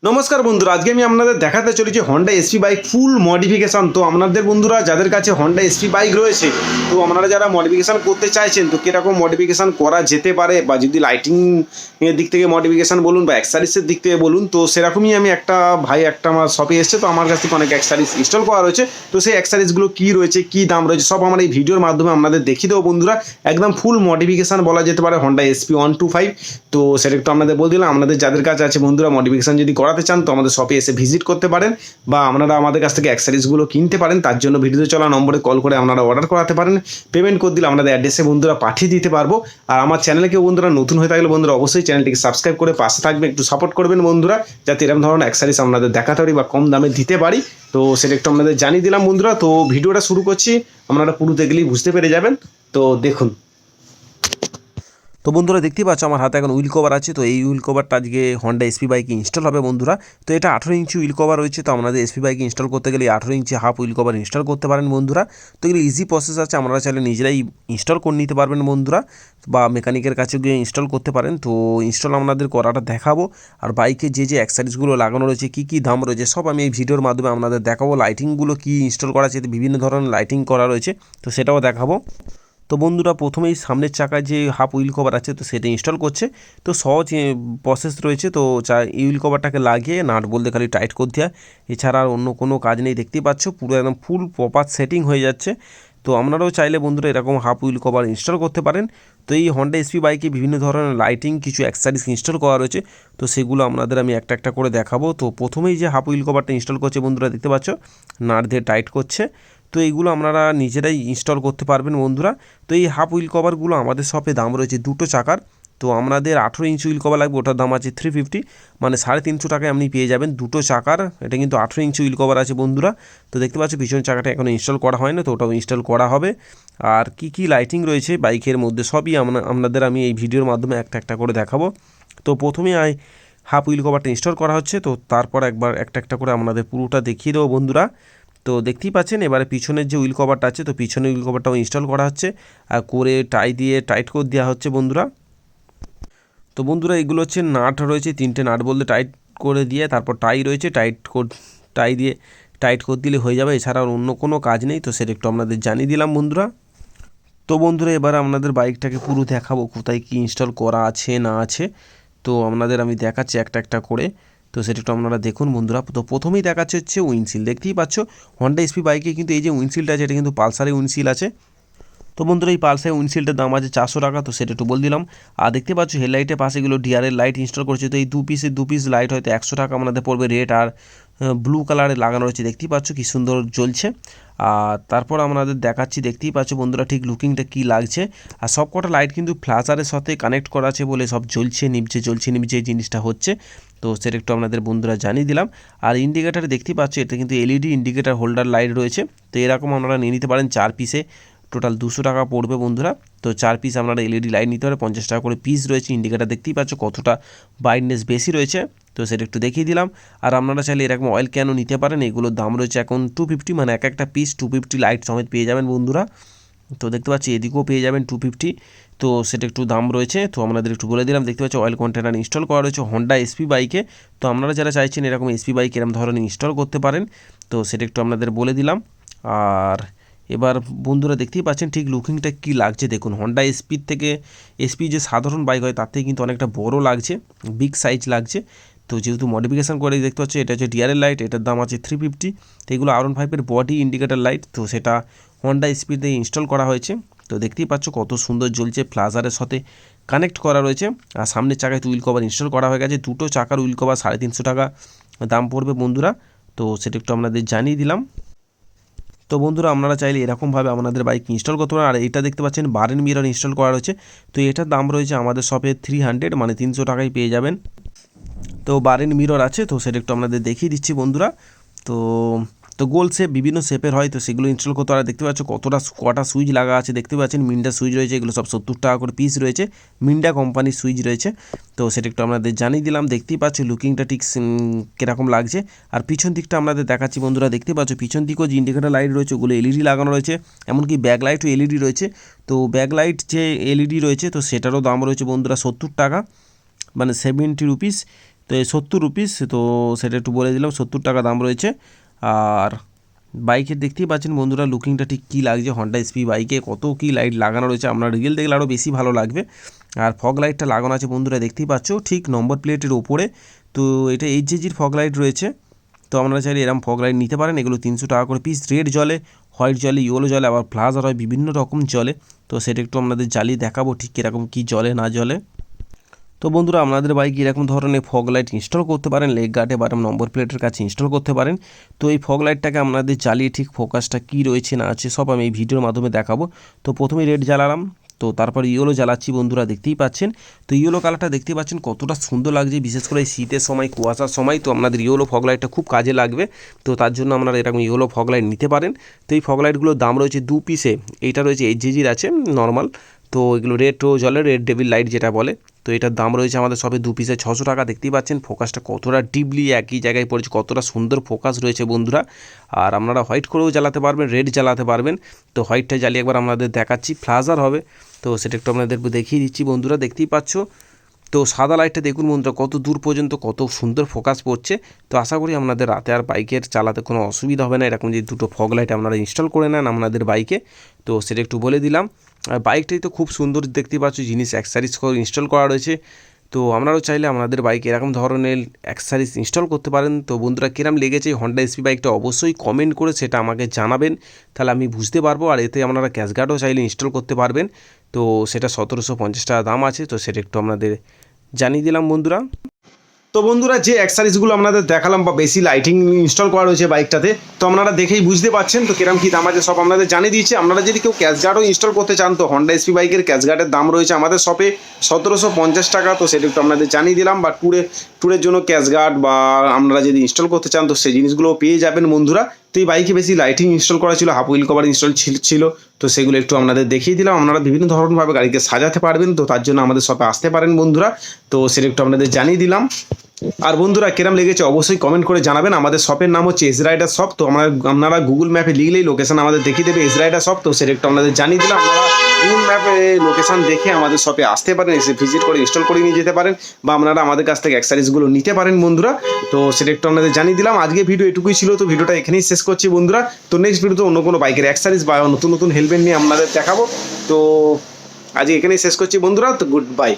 নমস্কার বন্ধুরা, আজকে আমি আপনাদের দেখাতে চলেছি হন্ডা এসপি বাইক ফুল মডিফিকেশান। তো আপনাদের বন্ধুরা যাদের কাছে হন্ডা এসপি বাইক রয়েছে, তো আপনারা যারা মডিফিকেশান করতে চাইছেন, তো কীরকম মডিফিকেশান করা যেতে পারে, বা যদি লাইটিং এর দিক থেকে মডিফিকেশান বলুন বা অ্যাক্সারিসের দিক থেকে বলুন, তো সেরকমই আমি একটা আমার শপে এসছে, তো আমার কাছ থেকে অনেক অ্যাক্সারিস ইনস্টল করা রয়েছে। তো সেই অ্যাক্সারিসগুলো কী রয়েছে, কী দাম রয়েছে, সব আমার এই ভিডিওর মাধ্যমে আপনাদের দেখিয়ে দেবো বন্ধুরা। একদম ফুল মডিফিকেশান বলা যেতে পারে হন্ডা এসপি 125। তো সেটা একটু আপনাদের বলে দিলাম। আপনাদের যাদের কাছে আছে বন্ধুরা মডিফিকেশান যদি করাতে চান, তো আমাদের শপে এসে ভিজিট করতে পারেন, বা আপনারা আমাদের কাছ থেকে অ্যাক্সারিসগুলো কিনতে পারেন। তার জন্য ভিডিওতে চলা নম্বরে কল করে আপনারা অর্ডার করাতে পারেন। পেমেন্ট করে দিলে আমাদের অ্যাড্রেসে বন্ধুরা পাঠিয়ে দিতে পারবো। আর আমার চ্যানেলে কেউ বন্ধুরা নতুন হয়ে থাকলে বন্ধুরা অবশ্যই চ্যানেলটিকে সাবস্ক্রাইব করে পাশে থাকবে, একটু সাপোর্ট করবেন বন্ধুরা, যাতে এরকম ধরনের অ্যাক্সারিস আপনাদের দেখাতে পারি বা কম দামে দিতে পারি। তো সেটা একটু আপনাদের জানিয়ে দিলাম বন্ধুরা। তো ভিডিওটা শুরু করছি, আপনারা পুরো দেখলেই বুঝতে পেরে যাবেন। তো দেখুন। তো বন্ধুরা দেখতেই পাচ্ছ আমার হাতে এখন হুইল কভার আছে। তো এই হুইল কভারটা আজকে হন্ডা এসপি বাইকে ইনস্টল হবে বন্ধুরা। তো এটা 18 ইঞ্চি হুইল কভার রয়েছে। তো আমাদের এসপি বাইকে ইনস্টল করতে গেলে 18 ইঞ্চি হাফ হুইল কভার ইনস্টল করতে পারেন বন্ধুরা। তো এগুলো ইজি প্রসেস আছে, আপনারা চাইলে নিজেরাই ইনস্টল করে নিতে পারবেন বন্ধুরা, বা মেকানিকের কাছে গিয়ে ইনস্টল করতে পারেন। তো ইনস্টল আপনাদের করাটা দেখাবো, আর বাইকে যে যে অ্যাক্সারিসগুলো লাগানো রয়েছে, কী কী দাম রয়েছে, সব আমি এই ভিডিওর মাধ্যমে আপনাদের দেখাবো। লাইটিংগুলো কী ইনস্টল করা আছে, বিভিন্ন ধরনের লাইটিং করা রয়েছে, তো সেটাও দেখাবো। তো বন্ধুরা প্রথমেই সামনের চাকায় যে হাফ হুইল কভার আছে, তো সেটা ইনস্টল করছে। তো সহজ প্রসেস রয়েছে। তো এই হুইল কভারটাকে লাগিয়ে নাট বলতে খালি টাইট করে দেওয়া, এছাড়া আর অন্য কোনো কাজ নেই। দেখতেই পাচ্ছ পুরো একদম ফুল প্রপার সেটিং হয়ে যাচ্ছে। তো আপনারাও চাইলে বন্ধুরা এরকম হাফ হুইল কভার ইনস্টল করতে পারেন। তো এই হন্ডা এসপি বাইকে বিভিন্ন ধরনের লাইটিং কিছু অ্যাক্সারিস ইনস্টল করা রয়েছে, তো সেগুলো আপনাদের আমি একটা একটা করে দেখাবো। তো প্রথমেই যে হাফ হুইল কভারটা ইনস্টল করছে বন্ধুরা দেখতে পাচ্ছ, নাট দিয়ে টাইট করছে। তো এইগুলো আপনারা নিজেরাই ইনস্টল করতে পারবেন বন্ধুরা। তো এই হাফ হুইল কভারগুলো আমাদের শপে দাম রয়েছে দুটো চাকার। তো আমাদের 18 ইঞ্চি হুইল কভার লাগবে, ওটার দাম আছে 350, মানে 350 টাকায় আপনি পেয়ে যাবেন দুটো চাকার। এটা কিন্তু 18 ইঞ্চি হুইল কভার আছে বন্ধুরা। তো দেখতে পাচ্ছ পিছনের চাকাটা এখনও ইনস্টল করা হয় না, তো ওটাও ইনস্টল করা হবে। আর কি কি লাইটিং রয়েছে বাইকের মধ্যে সবই আপনাদের আমি এই ভিডিওর মাধ্যমে একটা একটা করে দেখাবো। তো প্রথমে হাফ হুইল কভারটা ইনস্টল করা হচ্ছে, তো তারপর একবার একটা একটা করে আপনাদের পুরোটা দেখিয়ে দেবো বন্ধুরা। তো দেখতেই পাচ্ছেন এবারে পিছনের যে হুইল কভারটা আছে, তো পিছনের হুইল কভারটাও ইনস্টল করা হচ্ছে, আর করে টাই দিয়ে টাইট করে দেওয়া হচ্ছে বন্ধুরা। তো বন্ধুরা এগুলো হচ্ছে নাট রয়েছে, 3টে নাট বলতে টাইট করে দিয়ে, তারপর টাই রয়েছে, টাই দিয়ে টাইট করে দিলে হয়ে যাবে, এছাড়া আর অন্য কোনো কাজ নেই। তো সেটা একটু আপনাদের জানিয়ে দিলাম বন্ধুরা। তো বন্ধুরা এবার আপনাদের বাইকটাকে পুরো দেখাবো কোথায় কি ইনস্টল করা আছে না আছে। তো আপনাদের আমি দেখাচ্ছি একটা একটা করে। তো সেটা একটু আপনারা দেখুন বন্ধুরা। তো প্রথমেই দেখাচ্ছে হচ্ছে উইন্ডশিল্ড, দেখতেই পাচ্ছ হন্ডা এসপি বাইকে কিন্তু এই যে উইন্ডশিল্ড আছে, এটা কিন্তু পালসারের উইন্ডশিল্ড আছে। তো বন্ধুরা এই পালসারের উইন্ডশিল্ডের দাম আছে 400 টাকা। তো সেটা একটু বলে দিলাম। আর দেখতে পাচ্ছ হেডলাইটের পাশে এগুলো ডিআরের লাইট ইনস্টল করেছে। তো এই দু পিস লাইট হয়তো 100 টাকা আমাদের পড়বে। রেড আর ব্লু কালারে লাগানো রয়েছে, দেখতেই পাচ্ছ কি সুন্দর জ্বলছে। আর তারপর আমাদের দেখাচ্ছি, দেখতেই পাচ্ছ বন্ধুরা ঠিক লুকিংটা কি লাগছে। আর সব কটা লাইট কিন্তু ফ্ল্যাশারের সাথে কানেক্ট করা আছে বলে সব জ্বলছে নিভছে এই জিনিসটা হচ্ছে। তো সেটা একটু আপনাদের বন্ধুরা জানিয়ে দিলাম। আর ইন্ডিকেটারে দেখতেই পাচ্ছ এটা কিন্তু এলইডি ইন্ডিকেটার হোল্ডার লাইট রয়েছে। তো এরকম আপনারা নিয়ে নিতে পারেন 4 পিসে, টোটাল 200 টাকা পড়বে বন্ধুরা। তো 4 পিস আপনারা এলইডি লাইট নিতে পারে, 50 টাকা করে পিস রয়েছে। ইন্ডিকেটার দেখতেই পাচ্ছ কতটা ব্রাইটনেস বেশি রয়েছে, তো সেটা একটু দেখিয়ে দিলাম। আর আপনারা চাইলে এরকম অয়েল ক্যানও নিতে পারেন, এগুলোর দাম রয়েছে এখন 250, মানে এক একটা পিস 250 লাইট সমেত পেয়ে যাবেন বন্ধুরা। তো দেখতে পাচ্ছি এদিকেও পেয়ে যাবেন 250, তো সেটা একটু দাম রয়েছে। তো আপনাদের একটু বলে দিলাম। দেখতে পাচ্ছি অয়েল কন্টেনার ইনস্টল করা রয়েছে হন্ডা এসপি বাইকে। তো আপনারা যারা চাইছেন এরকম এসপি বাইক এরকম ধরনের ইনস্টল করতে পারেন, তো সেটা একটু আপনাদের বলে দিলাম। আর এবার বন্ধুরা দেখতেই পাচ্ছেন ঠিক লুকিংটা কি লাগছে দেখুন। হন্ডা এসপির থেকে এসপি যে সাধারণ বাইক হয় তার থেকে কিন্তু অনেকটা বড় লাগছে, বিগ সাইজ লাগছে। তো যেহেতু মডিফিকেশান করে দেখতে পাচ্ছি এটা হচ্ছে ডিআরএল লাইট, এটার দাম আছে 350। তো এগুলো R15-এর বডি ইন্ডিকেটার লাইট, তো সেটা হন্ডা এসপিতে ইনস্টল করা হয়েছে। তো দেখতেই পাচ্ছ কত সুন্দর জ্বলছে, ফ্ল্যাশারের সাথে কানেক্ট করা রয়েছে। আর সামনের চাকায় হুইল কভার ইনস্টল করা হয়ে গেছে, দুটো চাকার হুইল কভার 350 টাকা দাম পড়বে বন্ধুরা। তো সেটা একটু আপনাদের জানিয়ে দিলাম। তো বন্ধুরা আপনারা চাইলে এরকমভাবে আপনাদের বাইক ইনস্টল করতে পারেন। আর এটা দেখতে পাচ্ছেন বারেন মিরর ইনস্টল করা রয়েছে। তো এটার দাম রয়েছে আমাদের শপে 300, মানে 300 টাকায় পেয়ে যাবেন। তো বারেন মিরর আছে, তো সেটা একটু আপনাদের দেখিয়ে দিচ্ছি বন্ধুরা। তো তো গোল শেপ বিভিন্ন শেপের হয়, তো সেগুলো ইনস্টল করতে পারে। দেখতে পাচ্ছ কটা সুইচ লাগা আছে, দেখতে পাচ্ছেন মিন্ডা সুইচ রয়েছে, এগুলো সব 70 টাকা করে পিস রয়েছে, মিন্ডা কোম্পানির সুইচ রয়েছে। তো সেটা একটু আপনাদের জানিয়ে দিলাম। দেখতেই পাচ্ছ লুকিংটা ঠিক কীরকম লাগছে। আর পিছন দিকটা আপনাদের দেখাচ্ছি বন্ধুরা। দেখতে পাচ্ছ পিছন দিকেও যে ইন্ডিকেটার লাইট রয়েছে ওগুলো এলইডি লাগানো রয়েছে, এমনকি ব্যাক লাইটও এলইডি রয়েছে। তো ব্যাক লাইট যে এলইডি রয়েছে তো সেটারও দাম রয়েছে বন্ধুরা 70 টাকা, মানে 70 রুপিস। তো এই 70 রুপিস, তো সেটা একটু বলে দিলাম, 70 টাকা দাম রয়েছে। আর বাইকের দেখতেই পাচ্ছেন বন্ধুরা লুকিংটা ঠিক কী লাগছে, হন্ডা এসপি বাইকে কত কী লাইট লাগানো রয়েছে, আপনার রিয়েল দেখলে আরও বেশি ভালো লাগবে। আর ফগ লাইটটা লাগানো আছে বন্ধুরা দেখতেই পাচ্ছ ঠিক নম্বর প্লেটের ওপরে। তো এটা এইচজেজির ফগ লাইট রয়েছে। তো আপনারা চাইলে এরকম ফগ লাইট নিতে পারেন, এগুলো 300 টাকা করে পিস। রেড জলে, হোয়াইট জলে, ইয়েলো জলে, আবার ফ্লাজার হয়, বিভিন্ন রকম জলে। তো সেটা একটু আপনাদের জ্বালিয়ে দেখাবো ঠিক কীরকম কী জলে না জলে। তো বন্ধুরা আপনাদের বাইকে এরকম ধরনের ফগ লাইট ইনস্টল করতে পারেন, লেগ গার্ডে বা নম্বর প্লেটের কাছে ইনস্টল করতে পারেন। তো এই ফগ লাইটটাকে আপনাদের জ্বালিয়ে ঠিক ফোকাসটা কী রয়েছে না আছে সব আমি এই ভিডিওর মাধ্যমে দেখাবো। তো প্রথমে রেড জ্বালালাম, তো তারপর ইয়েলো জ্বালাচ্ছি বন্ধুরা দেখতেই পাচ্ছেন। তো ইয়েলো কালারটা দেখতেই পাচ্ছেন কতটা সুন্দর লাগছে, বিশেষ করে এই শীতের সময়, কুয়াশার সময়। তো আপনাদের ইয়েলো ফগ লাইটটা খুব কাজে লাগবে। তো তার জন্য আপনারা এরকম ইয়েলো ফগ লাইট নিতে পারেন। তো এই ফগ লাইটগুলোর দাম রয়েছে 2 পিসে, এইটা রয়েছে এইচজিজির আছে নর্মাল। তো এগুলো রেডও জলে, রেড ডেভিল লাইট যেটা বলে। তো এটার দাম রয়েছে আমাদের সবে 2 পিসে 600 টাকা। দেখতেই পাচ্ছেন ফোকাসটা কতটা ডিপলি একই জায়গায় পড়েছে, কতটা সুন্দর ফোকাস রয়েছে বন্ধুরা। আর আপনারা হোয়াইট করেও জ্বালাতে পারবেন, রেড জ্বালাতে পারবেন। তো হোয়াইটটা জ্বালিয়ে একবার আপনাদের দেখাচ্ছি, ফ্লাজার হবে। তো সেটা একটু আপনাদের দেখিয়ে দিচ্ছি বন্ধুরা দেখতেই পাচ্ছ। তো সাদা লাইটটা দেখুন বন্ধুরা কত দূর পর্যন্ত কত সুন্দর ফোকাস পড়ছে। তো আশা করি আপনাদের রাতে আর বাইকের চালাতে কোনো অসুবিধা হবে না, এরকম যে দুটো ফগ লাইট আপনারা ইনস্টল করে নেন আপনাদের বাইকে। তো সেটা একটু বলে দিলাম। আর বাইকটাই তো খুব সুন্দর দেখতে পাচ্ছ, জিনিস অ্যাক্সেসরিজ ইনস্টল করা রয়েছে। তো আপনারাও চাইলে আপনাদের বাইকে এরকম ধরনের অ্যাক্সেসরিজ ইনস্টল করতে পারেন। তো বন্ধুরা কিরম লেগেছে হন্ডা এসপি বাইকটা অবশ্যই কমেন্ট করে সেটা আমাকে জানাবেন, তাহলে আমি বুঝতে পারবো। আর এতে আপনারা ক্যাশ গার্ডও চাইলে ইনস্টল করতে পারবেন। তো সেটা 1750 টাকা দাম আছে। তো সেটা একটু আপনাদের জানিয়ে দিলাম বন্ধুরা। তো বন্ধুরা যে অ্যাক্সেসরিজগুলো আপনাদের দেখালাম বা বেশি লাইটিং ইনস্টল করা রয়েছে বাইকটাতে, তো আপনারা দেখেই বুঝতে পারছেন। তো কিরম কী দাম আছে সব আপনাদের জানিয়ে দিয়েছি। আপনারা যদি কেউ ক্যাশ গার্ডও ইনস্টল করতে চান, তো হন্ডা এসপি বাইকের ক্যাশ গার্ডের দাম রয়েছে আমাদের শপে 1750 টাকা। তো সেটা একটু আপনাদের জানিয়ে দিলাম। বা ট্যুরের জন্য ক্যাশ গার্ড বা আপনারা যদি ইনস্টল করতে চান, তো সেই জিনিসগুলো পেয়ে যাবেন বন্ধুরা। তো এই বাইকে বেশি লাইটিং ইনস্টল করা ছিল, হাফ হুইল কভার ইনস্টল ছিল। তো সেগুলো একটু আপনাদের দেখিয়ে দিলাম। আপনারা বিভিন্ন ধরনভাবে গাড়িকে সাজাতে পারবেন, তো তার জন্য আমাদের শপে আসতে পারেন বন্ধুরা। তো সেটা একটু আপনাদের জানিয়ে দিলাম। আর বন্ধুরা কিরম লেগেছে অবশ্যই কমেন্ট করে জানাবেন। আমাদের শপের নাম হচ্ছে এজ রাইডার শপ। তো আপনারা গুগল ম্যাপে লিখলেই লোকেশন আমাদের দেখিয়ে দেবে এজ রাইডার শপ। তো সেটা একটু আপনাদের জানিয়ে দিলাম। আপনারা গুগল ম্যাপে লোকেশন দেখে আমাদের শপে আসতে পারেন, এসে ভিজিট করে ইনস্টল করে নিয়ে যেতে পারেন, বা আপনারা আমাদের কাছ থেকে অ্যাক্সেসরিজগুলো নিতে পারেন বন্ধুরা। তো সেটা একটু আপনাদের জানিয়ে দিলাম। আজকে ভিডিও এটুকুই ছিল। তো ভিডিওটা এখানেই শেষ করছি বন্ধুরা। তো নেক্সট ভিডিওতে অন্য কোনো বাইকের অ্যাক্সেসরিজ বা নতুন নতুন হেলমেট নিয়ে আপনাদের দেখাবো। তো আজকে এখানেই শেষ করছি বন্ধুরা। তো গুড বাই।